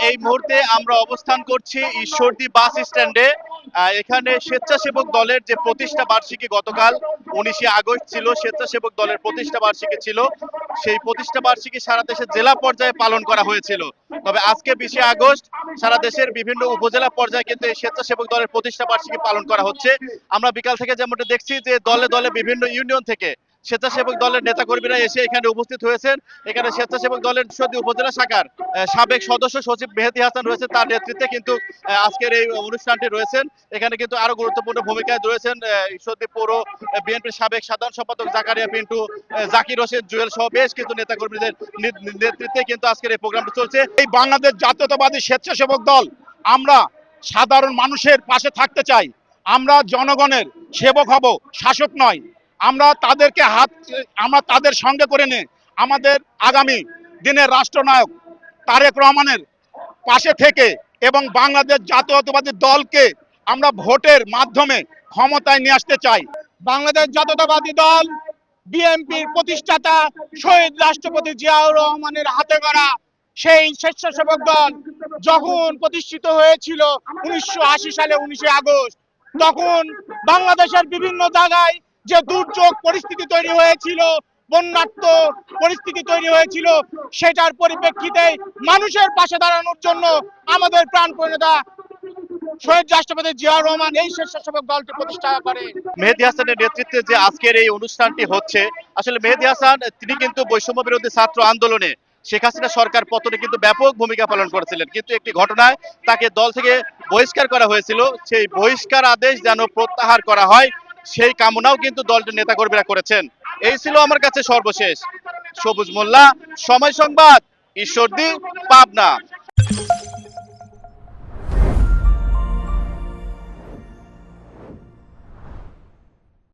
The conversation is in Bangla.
এই মুহূর্তে আমরা অবস্থান করছি ঈশ্বরদী বাস স্ট্যান্ডে। এখানে স্বেচ্ছাসেবক দলের যে প্রতিষ্ঠা বার্ষিকী গতকাল 19শে আগস্ট ছিল, স্বেচ্ছাসেবক দলের প্রতিষ্ঠা বার্ষিকী ছিল। সেই প্রতিষ্ঠা বার্ষিকী সারা দেশে জেলা পর্যায়ে পালন করা হয়েছিল। তবে আজকে 20শে আগস্ট সারা দেশের বিভিন্ন উপজেলা পর্যায়ে কিন্তু এই স্বেচ্ছাসেবক দলের প্রতিষ্ঠা বার্ষিকী পালন করা হচ্ছে। আমরা বিকাল থেকে যেমনটা দেখছি যে দলে দলে বিভিন্ন ইউনিয়ন থেকে স্বেচ্ছাসেবক দলের নেতাকর্মীরা এসে এখানে উপস্থিত হয়েছেন। এখানে স্বেচ্ছাসেবক দলের ঈশ্বরদী উপজেলা শাখার সাবেক সদস্য সচিব মেহেদী হাসান রয়েছে, তার নেতৃত্বে কিন্তু আজকের এই অনুষ্ঠানটি রয়েছেন। এখানে কিন্তু আরো গুরুত্বপূর্ণ ভূমিকায় রয়েছেন ঈশ্বরদী পৌর বিএনপির সাবেক সাধারণ সম্পাদক জাকারিয়া পিন্টু, জাকির হোসেন জুয়েল সহ বেশ কিছু নেতাকর্মীদের নেতৃত্বে কিন্তু আজকের এই প্রোগ্রামটি চলছে। এই বাংলাদেশ জাতীয়তাবাদী স্বেচ্ছাসেবক দল আমরা সাধারণ মানুষের পাশে থাকতে চাই। আমরা জনগণের সেবক হব, শাসক নয়। আমরা তাদের সঙ্গে করে নিয়ে আমাদের আগামী দিনের রাষ্ট্রনায়ক তারেক রহমানের পাশে থেকে এবং বাংলাদেশ জাতীয়তাবাদী দলকে আমরা ভোটের মাধ্যমে ক্ষমতায় নিয়ে আসতে চাই। বাংলাদেশ জাতীয়তাবাদী দল বিএনপির প্রতিষ্ঠাতা শহীদ রাষ্ট্রপতি জিয়াউর রহমানের হাতে গড়া সেই স্বেচ্ছাসেবক দল যখন প্রতিষ্ঠিত হয়েছিল 1980 সালে 19শে আগস্ট, তখন বাংলাদেশের বিভিন্ন জায়গায় যে দুর্যোগ পরিস্থিতি তৈরি হয়েছিল, বন্যার্ত পরিস্থিতি তৈরি হয়েছিল, সেটার পরিপ্রেক্ষিতে মানুষের পাশে দাঁড়ানোর জন্য আমাদের প্রাণপ্রিয় নেতা শহীদ রাষ্ট্রপতি জিয়াউর রহমান এই স্বেচ্ছাসেবক দলটি প্রতিষ্ঠা করে। মেহেদী হাসানের নেতৃত্বে যে আজকের এই অনুষ্ঠানটি হচ্ছে, আসলে মেহেদী হাসান তিনি কিন্তু বৈষম্য বিরোধী ছাত্র আন্দোলনে শেখ হাসিনা সরকার পতনে কিন্তু ব্যাপক ভূমিকা পালন করেছিলেন, কিন্তু একটি ঘটনায় তাকে দল থেকে বহিষ্কার করা হয়েছিল। সেই বহিষ্কার আদেশ যেন প্রত্যাহার করা হয় সেই কামনাও কিন্তু দলটির নেতাকর্মীরা করেছেন। এই ছিল আমার কাছে সর্বশেষ। সবুজ মোল্লা, সময় সংবাদ, ঈশ্বরদী, পাবনা।